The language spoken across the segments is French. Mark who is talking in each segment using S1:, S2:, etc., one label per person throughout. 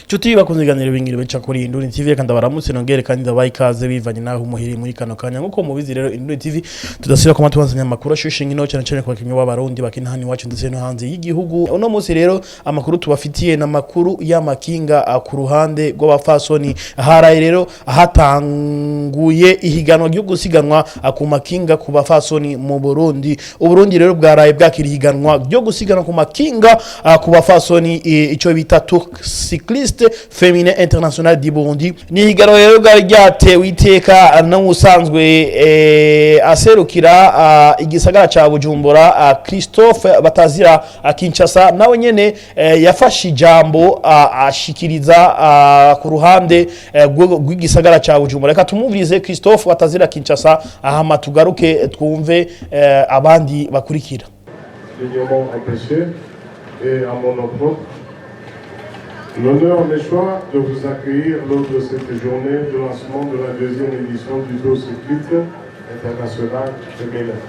S1: Chuti bakunze iganiro bingire benca kuri Induni TV kandi baramutse nongere kandi ndabaye ikaze bivanye naho umuhiri muri kano kanya nkuko mubizi rero Induni TV tudasira ko matubazanya amakuru ashushinga ino cyane cyane kwa kimwe w'abarundi bakina hani wacu ndetse no hanze y'igihugu. Uno munsi rero amakuru tubafitiye na makuru y'amakinga ku ruhande rw'abafasoni haraye rero hatanguye ihiganwa ryo gusiganwa ku makinga ku bafasoni mu Burundi. Uburundi rero bwaraye bwakira ihiganwa ryo gusiganwa ku makinga ku bafasoni ico bita Tour Cycliste Féminin International du Burundi. Ni higanwa rero ryatewe iteka n'usanzwe aserukira igisagara ca Bujumbura Christophe Batazira Kinshasa nawe nyene yafashe ijambo ashikiriza ku ruhande rw'igisagara ca Bujumbura. Reka tumuvirize Christophe Batazira Kinshasa ahama tugaruke twumve abandi bakurikira.
S2: Et à mon nom, l'honneur m'est choix de vous accueillir lors de cette journée de lancement de la deuxième édition du Tour Cycliste International féminin.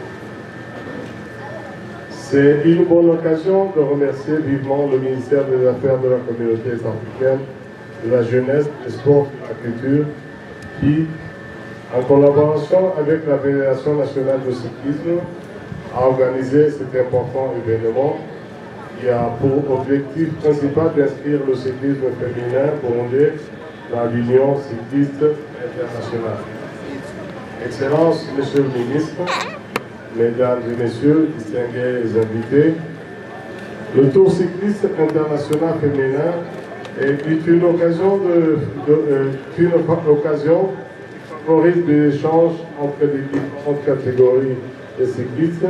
S2: C'est une bonne occasion de remercier vivement le ministère des Affaires de la Communauté africaine, de la Jeunesse, des Sports et de la Culture qui, en collaboration avec la Fédération nationale de cyclisme, a organisé cet important événement qui a pour objectif principal d'inscrire le cyclisme féminin burundais dans l'Union cycliste internationale. Excellences, Monsieur le ministre, Mesdames et Messieurs, distingués invités, le Tour cycliste international féminin est une occasion qui favorise des échanges entre les différentes catégories de cyclistes,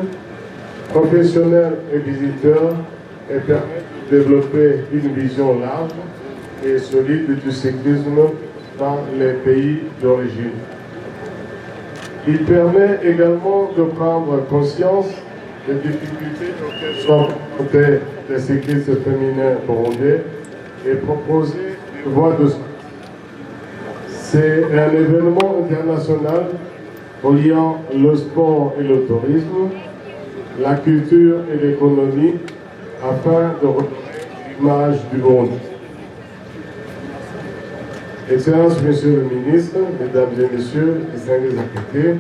S2: professionnels et visiteurs, et permet de développer une vision large et solide du cyclisme dans les pays d'origine. Il permet également de prendre conscience des difficultés auxquelles sont confrontés les cyclistes féminins burundais et proposer des voies de sortie. C'est un événement international reliant le sport et le tourisme, la culture et l'économie, afin de redonner l'image du Burundi. Excellences, Monsieur le ministre, Mesdames et Messieurs, distingués invités,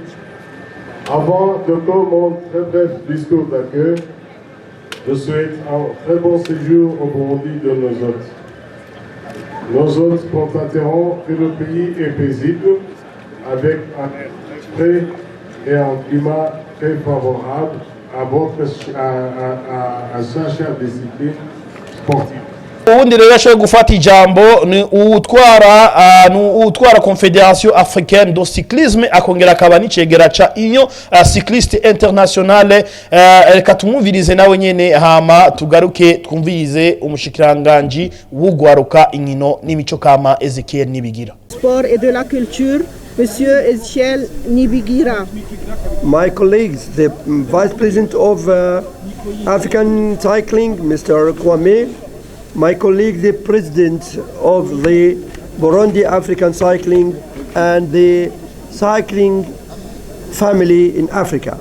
S2: avant de mon très bref discours d'accueil, je souhaite un très bon séjour au Burundi de nos hôtes. Nos hôtes constateront que le pays est paisible, avec un air très frais et un climat très favorable à sa discipline sportive.
S1: Ubundi rero yashoboye gufata ijambo ni utwara Confédération Africaine de Cyclisme akongera akaba n'icegera ca Union Cycliste Internationale. Reka tumwumvirize nawe nyene hama tugaruke twumvirize umushikiranganje w'ugwaruka inkino n'imico kama Ezekiel Nibigira.
S3: Sport et de la culture, Monsieur Ezekiel Nibigira.
S4: My colleagues, the Vice President of African Cycling, Mr. Kwame, my colleague, the President of the Burundi African Cycling and the Cycling Family in Africa.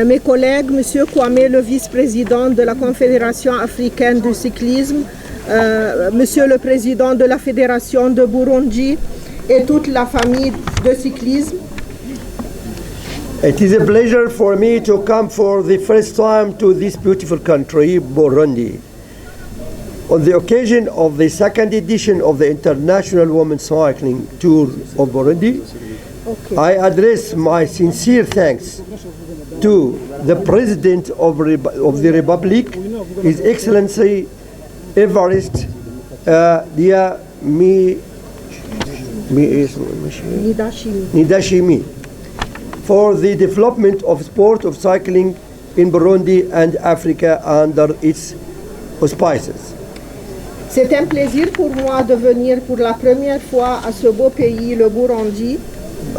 S3: Mes collègues, Monsieur Kwame, le vice-président de la Confédération africaine du cyclisme, Monsieur le président de la Fédération de Burundi et toute la famille de cyclisme.
S4: It is a pleasure for me to come for the first time to this beautiful country, Burundi. On the occasion of the second edition of the International Women's Cycling Tour of Burundi, I address my sincere thanks to the President of the Republic, His Excellency Evariste Ndayishimiye, for the development of sport of cycling in Burundi and Africa under its auspices.
S3: C'est un plaisir pour moi de venir pour la première fois à ce beau pays, le Burundi,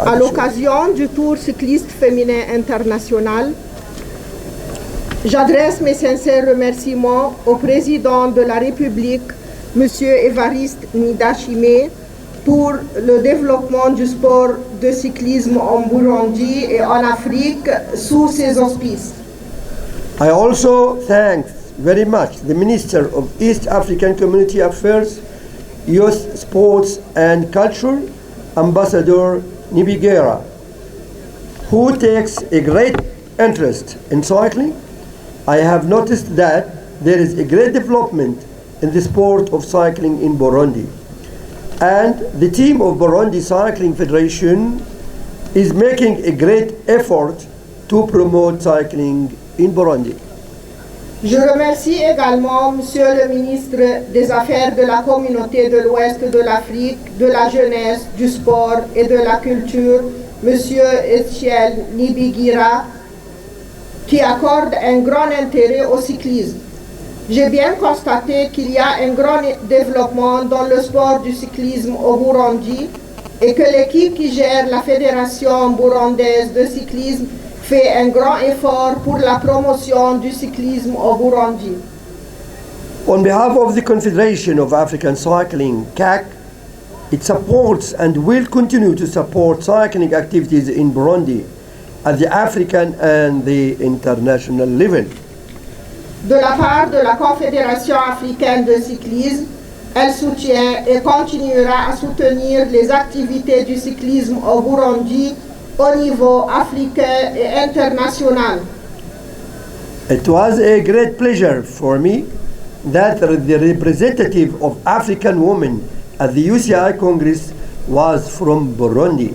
S3: à l'occasion du Tour cycliste féminin international. J'adresse mes sincères remerciements au président de la République, M. Evariste Ndayishimiye, pour le développement du sport de cyclisme en Burundi et en Afrique sous ses auspices.
S4: I also thank very much the Minister of East African Community Affairs, Youth Sports and Culture Ambassador Nibigera, who takes a great interest in cycling. I have noticed that there is a great development in the sport of cycling in Burundi. And the team of Burundi Cycling Federation is making a great effort to promote cycling in Burundi.
S3: Je remercie également Monsieur le ministre des Affaires de la Communauté de l'Ouest de l'Afrique, de la Jeunesse, du Sport et de la Culture, Monsieur Etienne Nibigira, qui accorde un grand intérêt au cyclisme. J'ai bien constaté qu'il y a un grand développement dans le sport du cyclisme au Burundi et que l'équipe qui gère la Fédération burundaise de cyclisme fait un grand effort pour la promotion du cyclisme au Burundi.
S4: On behalf of the Confederation of African Cycling, CAC, it supports and will continue to support cycling activities in Burundi at the African and the international level.
S3: De la part de la Confédération africaine de cyclisme, elle soutient et continuera à soutenir les activités du cyclisme au Burundi au niveau africain et international.
S4: It was a great pleasure for me that the representative of African women at the UCI Congress was from Burundi,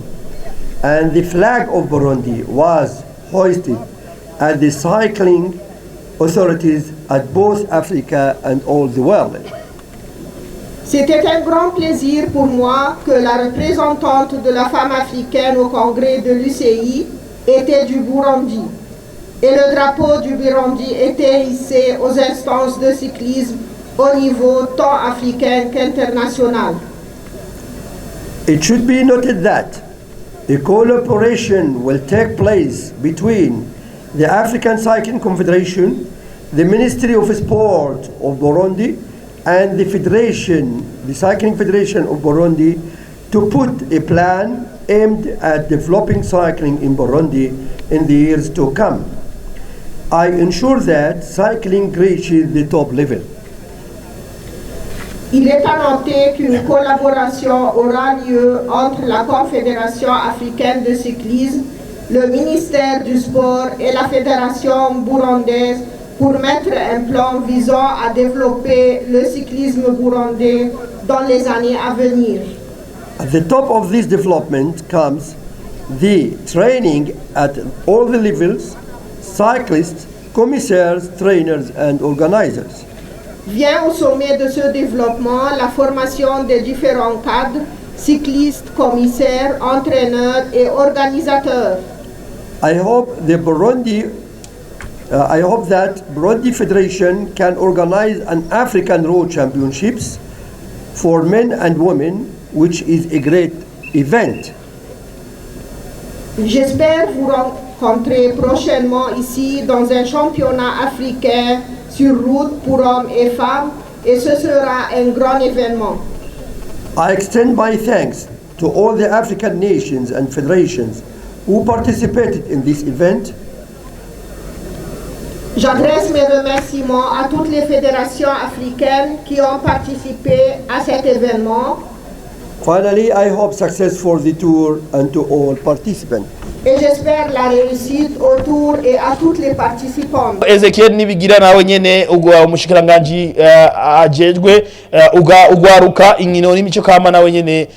S4: and the flag of Burundi was hoisted at the cycling authorities at both Africa and all the world.
S3: C'était un grand plaisir pour moi que la représentante de la femme africaine au congrès de l'UCI était du Burundi et le drapeau du Burundi était hissé aux instances de cyclisme au niveau tant africain qu'international.
S4: It should be noted that a collaboration will take place between the African Cycling Confederation, the Ministry of Sport of Burundi, and the Federation, the Cycling Federation of Burundi, to put a plan aimed at developing cycling in Burundi in the years to come. I ensure that cycling reaches the top level.
S3: Il est à noter qu'une collaboration aura lieu entre la Confédération africaine de cyclisme, le ministère du Sport et la Fédération burundaise pour mettre un plan visant à développer le cyclisme burundais dans les années à venir.
S4: At the top of this development comes the training at all the levels, cyclists, commissaires, trainers and organizers.
S3: Vient au sommet de ce développement la formation des différents cadres, cyclistes, commissaires, entraîneurs et organisateurs.
S4: I hope that Burundi Federation can organize an African Road Championships for men and women, which is a great event.
S3: J'espère vous rencontrer prochainement ici dans un championnat africain sur route pour hommes et femmes et ce sera un grand événement.
S4: I extend my thanks to all the African nations and federations who participated in this event.
S3: J'adresse mes remerciements à toutes les fédérations africaines qui ont participé à cet événement.
S4: Finally, I hope success for the tour and to all participants.
S3: Et j'espère la réussite au tour et à toutes les participantes.
S1: Ezekiel Nibigira nawe nyene ugwa umushikiranganji ajejwe ugwaruka inkino n'imico kama nawe nyene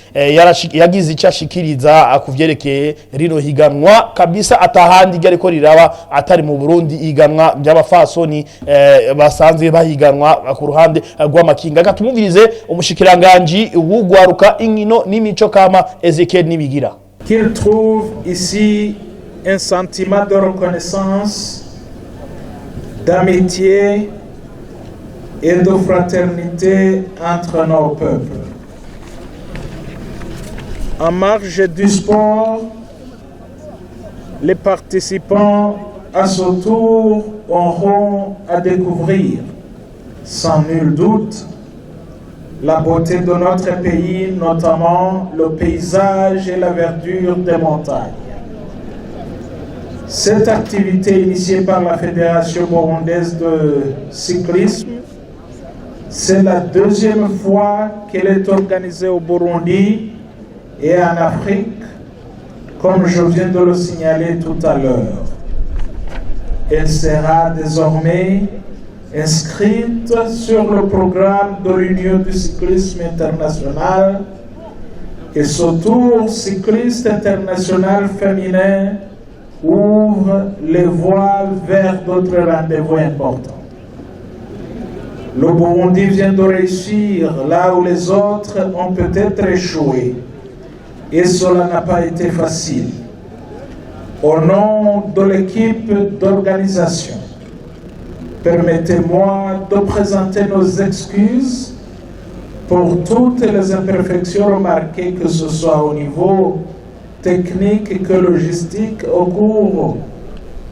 S1: yagize icashikiriza kuvyerekeye rino higanwa kabisa atahandi ryari ko riraba atari mu Burundi higanwa by'abafasoni basanzwe bahiganwa ku ruhande rw'amakinga gatumuvirize umushikiranganji w'ugwaruka inkino n'imico kama Ezekiel Nibigira.
S5: Qu'il trouve ici un sentiment de reconnaissance, d'amitié et de fraternité entre nos peuples. En marge du sport, les participants à ce tour auront à découvrir, sans nul doute, la beauté de notre pays, notamment le paysage et la verdure des montagnes. Cette activité initiée par la Fédération burundaise de cyclisme C'est la deuxième fois qu'elle est organisée au Burundi et en Afrique, comme je viens de le signaler tout à l'heure. Elle sera désormais inscrite sur le programme de l'Union du cyclisme international et ce tour cycliste international féminin ouvre les voies vers d'autres rendez-vous importants. Le Burundi vient de réussir là où les autres ont peut-être échoué et cela n'a pas été facile. Au nom de l'équipe d'organisation, permettez-moi de présenter nos excuses pour toutes les imperfections remarquées, que ce soit au niveau technique que logistique au cours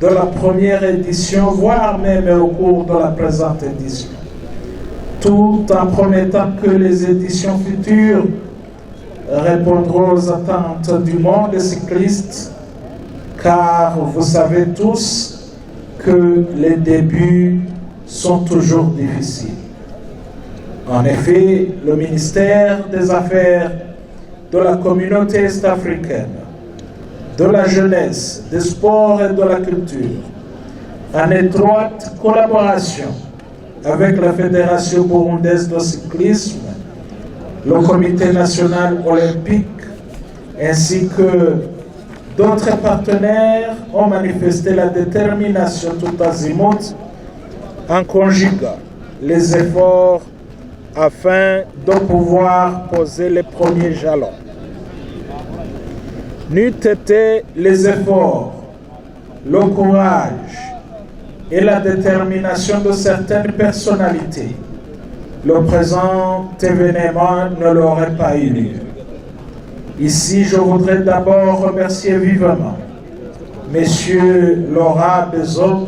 S5: de la première édition, voire même au cours de la présente édition, tout en promettant que les éditions futures répondront aux attentes du monde cycliste, car vous savez tous que les débuts sont toujours difficiles. En effet, le ministère des Affaires de la communauté est-africaine, de la jeunesse, des sports et de la culture, en étroite collaboration avec la Fédération burundaise de cyclisme, le Comité national olympique, ainsi que d'autres partenaires, ont manifesté la détermination tout azimut en conjuguant les efforts afin de pouvoir poser les premiers jalons. N'eût été les efforts, le courage et la détermination de certaines personnalités, le présent événement ne l'aurait pas eu lieu. Ici, je voudrais d'abord remercier vivement M. Laurent Bezot,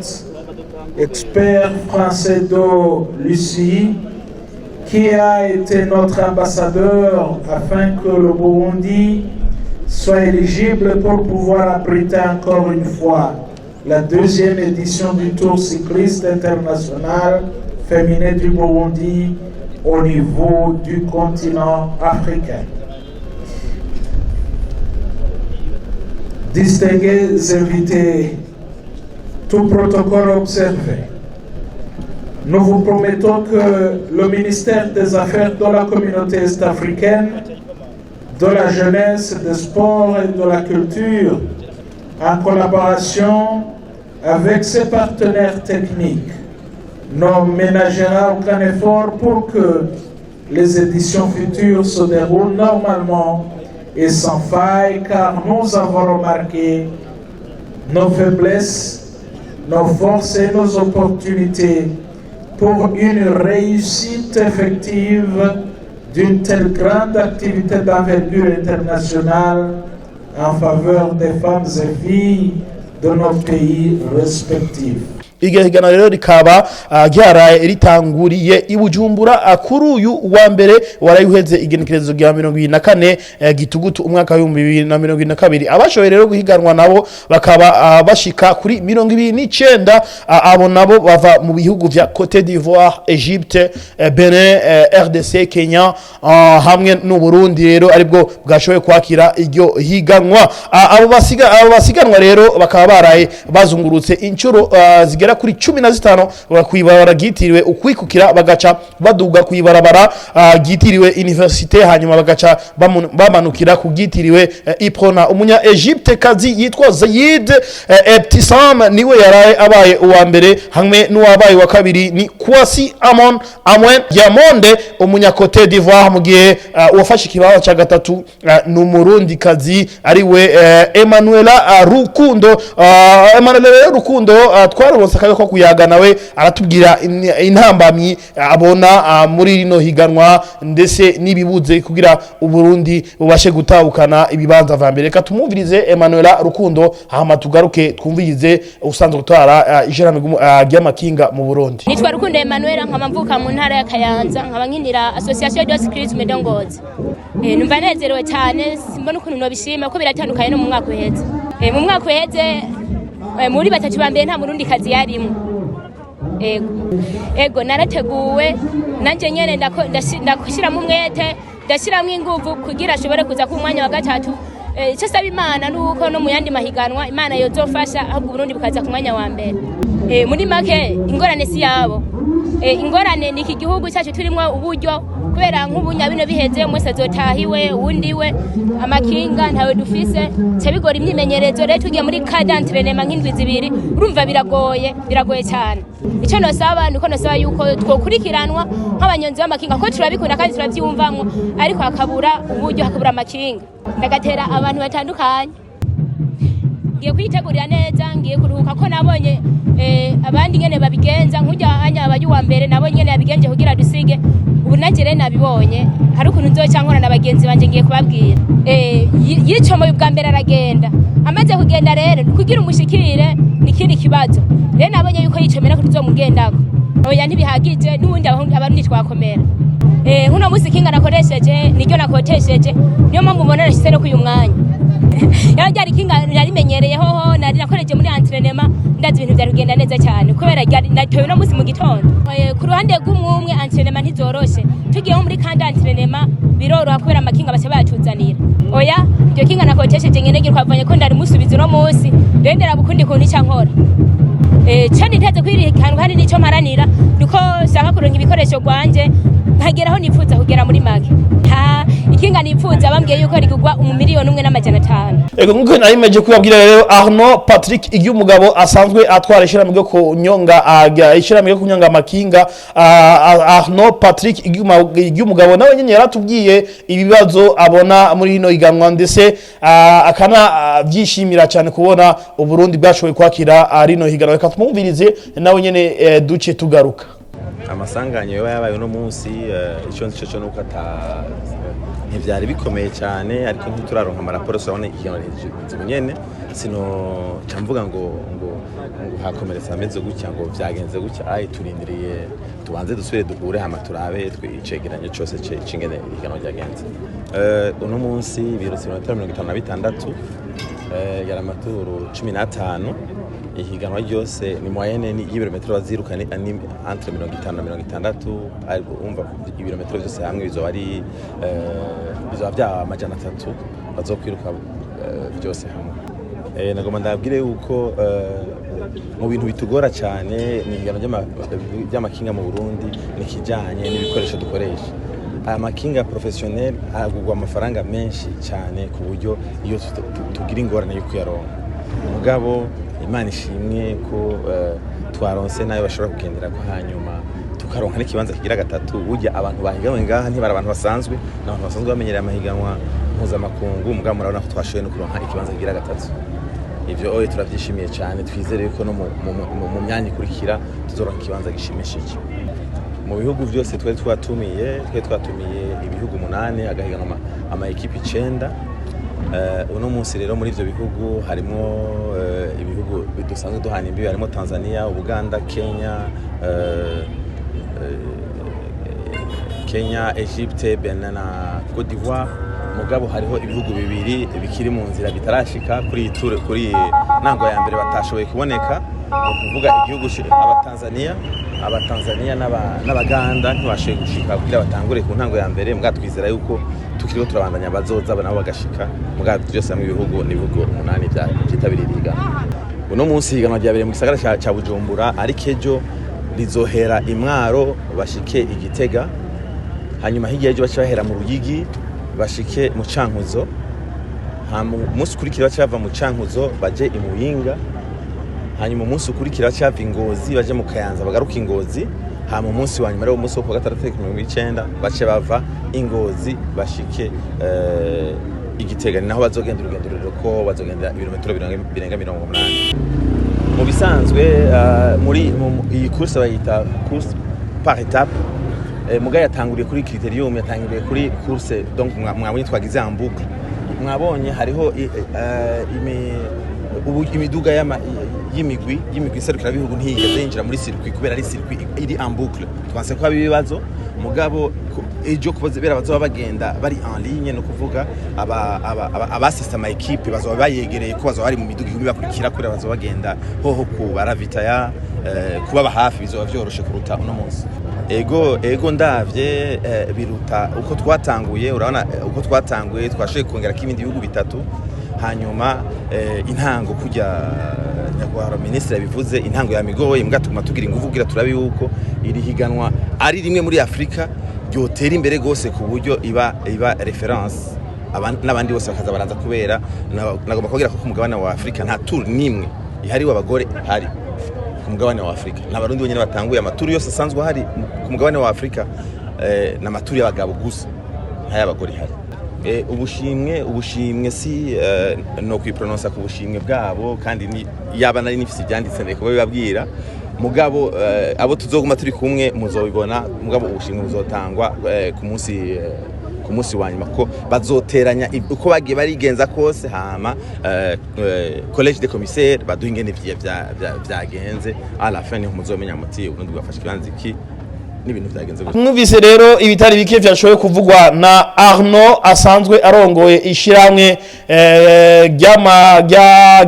S5: expert français de l'UCI, qui a été notre ambassadeur afin que le Burundi soit éligible pour pouvoir abriter encore une fois la deuxième édition du Tour cycliste international féminin du Burundi au niveau du continent africain. Distingués invités, tout protocole observé, nous vous promettons que le ministère des Affaires de la communauté est-africaine, de la jeunesse, des sports et de la culture, en collaboration avec ses partenaires techniques, ne ménagera aucun effort pour que les éditions futures se déroulent normalement et sans faille, car nous avons remarqué nos faiblesses, nos forces et nos opportunités pour une réussite effective d'une telle grande activité d'envergure internationale en faveur des femmes et filles de nos pays respectifs.
S1: Iryo higana rero rikaba ryaraye ritanguriye i Bujumbura kuri uyu wa mbere warayuheze igenekerezo rya 24 gitugutu umwaka wa 2022. Abashoboye rero guhiganwa nabo bakaba bashika kuri 29, abo nabo bava mu bihugu vya Côte d'Ivoire, Egypte, Benin, RDC, Kenya hamwe n'u Burundi rero aribwo bwashoboye kwakira iryo higanwa. Abo basiganwa rero bakaba baraye bazungurutse incuro zigera kuri 15 bakwibara gitiriwe ukwikukira bagaca baduga kwibarabara gitiriwe université, hanyuma bagaca bamanukira kugitiriwe Iprona. Umunya Egypte kazi yitwa Zayid Ebtisam niwe yaraye abaye uwa mbere, hamwe n'uwabaye wa kabiri ni Kwasi Amwen Yamonde umunya Côte d'Ivoire, mugihe uwafashe kibaho ca gatatu n'umurundi kazi ariwe Emmanuela Rukundo. Emmanuela Rukundo twarubonse ko kuyaga nawe aratubwira intambamyi abona muri rino higanwa ndetse nibibuze kugira uburundi bubashe gutahukana ibibanza va mbere. Reka tumumvirize Emmanuela Rukundo hama tugaruke twumvirize usanzwe gutwara ijana ry'amakinga mu Burundi.
S6: Nitwa Rukundo Emmanuela, nkaba mvuka mu ntara ya Kayanza, nkaba nkinira Association de Cyclisme de Ngozi. Numva nezerewe cyane, simbona ukuntu nobishima ko biratandukanye no mu mwaka uheze. Mu mwaka uheze muri batatu bambere nta murundi kazi yarimo, ego narateguwe nanje nyene ndashiramo umwete ndashiramo inguvu kugira ashobore kuza ku mwanya wa gatatu. Icyo saba Imana nuko no mu yandi mahiganwa Imana yozofasha ahubwo Burundi bukaza ku mwanya wa mbere. Muri make ingorane si yabo, ingorane ni iki gihugu cyacu turimo uburyo, kubera nk'ubunya bino biheze mwese azotahiwe uwundiwe amakinga ntawe dufise cyabigora imyimenyerezo. Rero tugiye muri cadentrenema nk'indwi zibiri urumva biragoye cyane. Icyo nosaba nuko nosaba yuko twokurikiranwa nk'abanyonzi b'amakinga ko turabikunda kandi turabyumvamwo, ariko hakabura uburyo, hakabura amakinga. Ndagatera abantu batandukanye, ngiye kwitegurira neza, ngiye kuruhuka ko nabonye abandi nyene babigenza nk'ujya anya abayuwa mbere nabonye nyene yabigenje kugira dusige. Ubu nagere nabibonye hari ukuntu nzocankora na bagenzi banje ngiye kubabwira. Yicomoye ubwa mbere aragenda, amaze kugenda rero kugira umushikirire nikindi kibazo. Rero nabonye yuko yicomera ko tuzomugendako, oya ntibihagije n'ubundi abarundi twakomera. Nkuno musi kinga nakoresheje niryo nakotesheje, niyo mpamvu mbona nashyize no kuyu mwanya. Yari kinga narimenyereye hoho nari nakoreje muri entraînement, ndazi ibintu byari kugenda neza cyane kubera natoye no musi mu gitondo. Ku ruhande rw'umwe entraînement ntizoroshe, tugiye muri kandi entraînement biroroha kubera amakinga bace batuzanira. Oya iryo kinga nakotesheje nyene ngira kwavanye ko ndari musubiza no musi, rendera bukundi kuntu icyankora. Cyane nteze kwirikana kandi nico maranira nuko shaka kuronka ibikoresho gwanje nkageraho nipfuza kugera muri make. Ikinga nipfuza bambwiye yuko rigugwa 1,500,000.
S1: Ego nkuko narimeje kubabwira rero Arnaud Patrick Igiyumugabo asanzwe atwara ishiramwe ryo kunyonga ishiramwe ryo kunyonga amakinga. Arnaud Patrick Igiyumugabo nawe nyene yaratubwiye ibibazo abona muri ino iganwa, ndetse akana byishimira cyane kubona Uburundi bwashoboye kwakira rino higanwa. Reka tumumvirize nawe nyene duce tugaruka.
S7: Amasanganya yabaye no munsi icyo cyo nuko ntibyari bikomeye cyane, ariko ntituraronka amaraporo sabone ikiganwa nyene sino cyamvuga ngo hakomeretse ameze gutya ngo byagenze gutya. Turindiriye tubanze dusubire duhure hama turabe twicegeranye cyose cingene ikiganwa ryagenze. Uno munsi birutse 56 yara maturu 15. Ihiganwa ryose ni moyenne ni ibirometero bazirukane ani entre 50 na 60, ariko umva ibirometero byose hamwe bizo ari bya amajana 3 bazokwiruka byose hamwe. Nagomba ndabwire yuko mu bintu bitugora cyane ni ingano ry'amakinga mu Burundi nikijanye n'ibikoresho dukoresha. Amakinga professionnel agugwa amafaranga menshi cyane ku buryo iyo tugira ingorane yo kuyaronka. Mugabo Imana ishimwe ko twaronse nayo bashobora kugendera ko hanyuma tukaronka n'ikibanza kigira gatatu. Burya abantu bahiganwe ngaha ntibara abantu basanzwe, n'abantu basanzwe bamenyereye amahiganwa mpuzamakungu. Mugabo murabona ko twashoboye no kuronka ikibanza kigira gatatu. Ivyo turabyishimiye cyane, twizere ko no mu myanya ikurikira tuzoronka ikibanza gishimishije. Mu bihugu byose twatumiye ibihugu 8 agahiganwa ama equipe 9. Uno munsi rero muri ivyo bihugu harimo ibihugu bidusanzwe duhana imbibi, harimo Tanzania, Uganda, Kenya, Egypte, Benin na Côte d'Ivoire. Mugabo hariho ibihugu bibiri bikiri mu nzira bitarashika kuri nango ya mbere batashoboye kuboneka, kuvuga igihugu Abatanzania n'Abaganda ntibashoboye gushika kugira batangure ku ntango ya mbere. Mugabo twizera yuko tukiriho turabandanya bazoza nabo bagashika. Mugabo byose mu bihugu ni ibihugu 8 byitabiriye ihiganwa. Uno munsi ihiganwa ryabereye mu gisagara ca Bujumbura, ariko ejo rizohera Imwaro bashike Igitega, hanyuma hirya ejo bacahera mu Ruyigi bashike mu Cankuzo, umunsi ukurikira bacava mu Cankuzo baje i Muyinga, hanyuma umunsi ukurikira bacava Ingozi baje mu Kayanza bagaruka Ingozi, hanyuma umunsi wa nyuma rero umunsi wo ku gatandatu 19 bace bava Ingozi bashike Igitega. Naho bazogenda urugendo rero ko bazogenda ibirometero birenga 80. Mu bisanzwe muri iyi course bayita course par étape. Mugaye yatanguriye kuri criterium, yatanguriye kuri course, donc mwabonye twagize en boucle. Mwabonye hariho imiduga y'imigwi serukira bihugu ntiyigeze yinjira muri circuit kubera ari circuit iri en boucle. Twanse ko ibibazo mugabo ejo kubera bazoba bagenda bari en ligne, no kuvuga abasista ama equipe bazoba bayegereye ko bazoba bari mu miduga igumi bakurikira kure bazoba bagenda hoho ku baravitaya kubaba hafi bizoba vyoroshe kuruta uno munsi. Ego ndavye biruta uko twatanguye, urabona uko twatanguye twashoye kongera k'ibindi bihugu bitatu, hanyuma intango kujya nyakubahwa ministre yabivuze, intango yamigoye mbwa tuguma tugira ingufu kugira turabe yuko iri higanwa ari rimwe muri Afrika ryotera imbere gose ku buryo iba reference n'abandi bose bakaza baranza, kubera nagomba kugira ko ku mugabane wa Afrika nta tour nimwe ihari w'abagore hari ku mugabane wa Afrika, n'abarundi bonyene batanguye amaturu yose asanzwe hari ku mugabane wa Afrika na maturu y'abagabo gusa nta y'abagore hari. Ubushimwe si no kwiprononsa ku bushimwe bwabo, kandi yaba nari nifise ibyanditse ndeko babibabwira, mugabo abo tuzoguma turi kumwe muzobibona, mugabo ubushimwe buzotangwa ku munsi wa nyuma ko bazoteranya uko bagiye barigenza kose, hama college de commissaire baduha ingene vyagenze à la fin niho muzomenya muti ubundi bwafashe kibanza iki n'ibintu vyagenze gutyo.
S1: Mwumvise rero ibitari bike vyashoboye kuvugwa na Arnaud asanzwe arongoye ishiramwe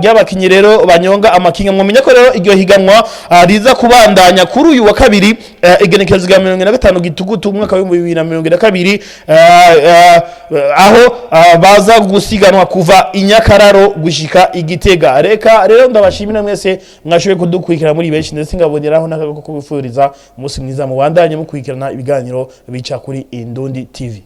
S1: ry'abakinyi rero banyonga amakinga. Mwumenya ko rero iryo higanwa riza kubandanya kuri uyu wa kabiri igenekerezo rya 25 Gitugutu umwaka wa 2022 aho baza gusiganwa kuva Inyakararo gushika Igitega. Reka rero ndabashimira mwese mwashoboye kudukurikira muri benshi, ndetse ngaboneraho nakako kubifuriza umunsi mwiza mu bandanye mukurikirana ibiganiro bica kuri Indundi TV.